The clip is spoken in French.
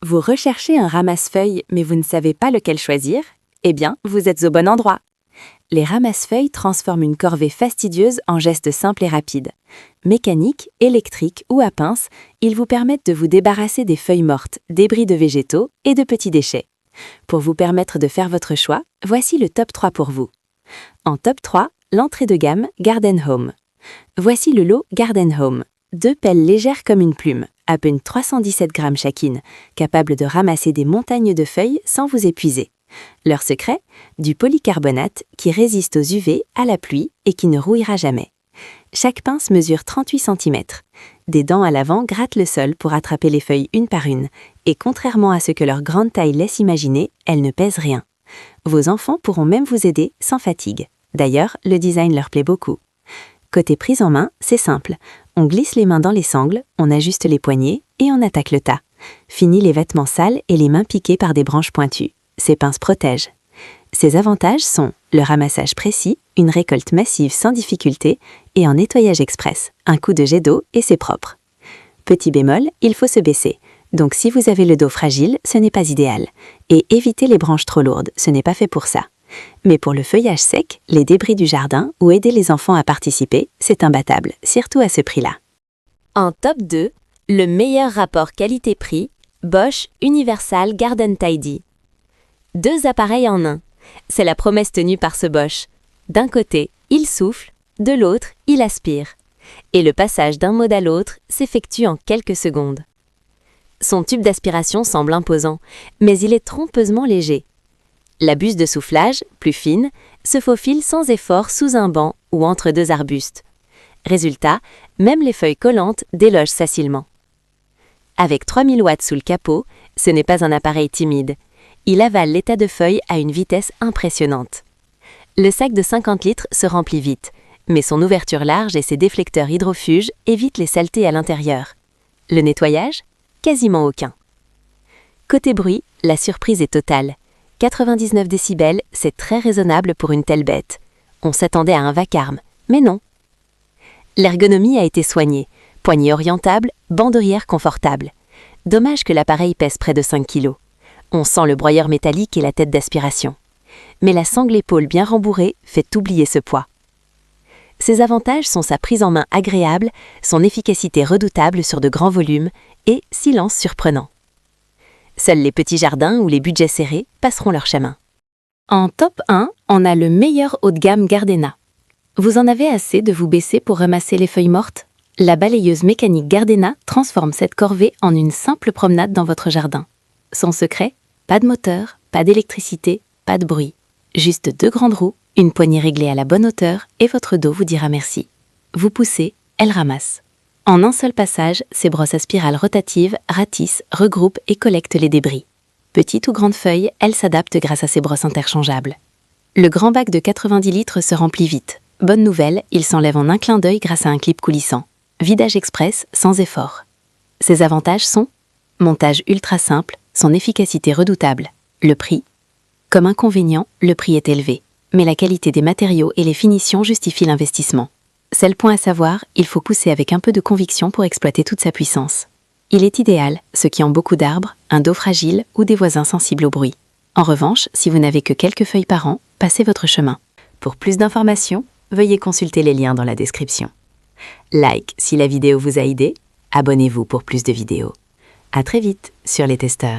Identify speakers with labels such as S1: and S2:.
S1: Vous recherchez un ramasse-feuilles, mais vous ne savez pas lequel choisir? Eh bien, vous êtes au bon endroit. Les ramasse-feuilles transforment une corvée fastidieuse en gestes simples et rapides. Mécaniques, électriques ou à pince, ils vous permettent de vous débarrasser des feuilles mortes, débris de végétaux et de petits déchets. Pour vous permettre de faire votre choix, voici le top 3 pour vous. En top 3, l'entrée de gamme Garden Home. Voici le lot Garden Home. 2 pelles légères comme une plume, à peine 317 grammes chacune, capables de ramasser des montagnes de feuilles sans vous épuiser. Leur secret? Du polycarbonate qui résiste aux UV, à la pluie et qui ne rouillera jamais. Chaque pince mesure 38 cm. Des dents à l'avant grattent le sol pour attraper les feuilles une par une, et contrairement à ce que leur grande taille laisse imaginer, elles ne pèsent rien. Vos enfants pourront même vous aider sans fatigue. D'ailleurs, le design leur plaît beaucoup. Côté prise en main, c'est simple. On glisse les mains dans les sangles, on ajuste les poignets et on attaque le tas. Fini les vêtements sales et les mains piquées par des branches pointues. Ces pinces protègent. Ces avantages sont le ramassage précis, une récolte massive sans difficulté et en nettoyage express, un coup de jet d'eau et c'est propre. Petit bémol, il faut se baisser. Donc si vous avez le dos fragile, ce n'est pas idéal. Et évitez les branches trop lourdes, ce n'est pas fait pour ça. Mais pour le feuillage sec, les débris du jardin ou aider les enfants à participer, c'est imbattable, surtout à ce prix-là. En top 2, le meilleur rapport qualité-prix, Bosch Universal Garden Tidy. 2 appareils en un. C'est la promesse tenue par ce Bosch. D'un côté, il souffle, de l'autre, il aspire. Et le passage d'un mode à l'autre s'effectue en quelques secondes. Son tube d'aspiration semble imposant, mais il est trompeusement léger. La buse de soufflage, plus fine, se faufile sans effort sous un banc ou entre 2 arbustes. Résultat, même les feuilles collantes délogent facilement. Avec 3000 watts sous le capot, ce n'est pas un appareil timide. Il avale l'état de feuilles à une vitesse impressionnante. Le sac de 50 litres se remplit vite, mais son ouverture large et ses déflecteurs hydrofuges évitent les saletés à l'intérieur. Le nettoyage? Quasiment aucun. Côté bruit, la surprise est totale. 99 décibels, c'est très raisonnable pour une telle bête. On s'attendait à un vacarme, mais non. L'ergonomie a été soignée. Poignée orientable, bandoulière confortable. Dommage que l'appareil pèse près de 5 kg. On sent le broyeur métallique et la tête d'aspiration. Mais la sangle épaule bien rembourrée fait oublier ce poids. Ses avantages sont sa prise en main agréable, son efficacité redoutable sur de grands volumes et silence surprenant. Seuls les petits jardins ou les budgets serrés passeront leur chemin. En top 1, on a le meilleur haut de gamme Gardena. Vous en avez assez de vous baisser pour ramasser les feuilles mortes? La balayeuse mécanique Gardena transforme cette corvée en une simple promenade dans votre jardin. Son secret? Pas de moteur, pas d'électricité, pas de bruit. Juste 2 grandes roues, une poignée réglée à la bonne hauteur et votre dos vous dira merci. Vous poussez, elle ramasse. En un seul passage, ces brosses à spirale rotatives ratissent, regroupent et collectent les débris. Petite ou grande feuille, elle s'adapte grâce à ces brosses interchangeables. Le grand bac de 90 litres se remplit vite. Bonne nouvelle, il s'enlève en un clin d'œil grâce à un clip coulissant. Vidage express, sans effort. Ses avantages sont montage ultra simple, son efficacité redoutable. Le prix? Comme inconvénient, le prix est élevé. Mais la qualité des matériaux et les finitions justifient l'investissement. C'est le point à savoir, il faut pousser avec un peu de conviction pour exploiter toute sa puissance. Il est idéal, ceux qui ont beaucoup d'arbres, un dos fragile ou des voisins sensibles au bruit. En revanche, si vous n'avez que quelques feuilles par an, passez votre chemin. Pour plus d'informations, veuillez consulter les liens dans la description. Like si la vidéo vous a aidé, abonnez-vous pour plus de vidéos. À très vite sur Les Testeurs.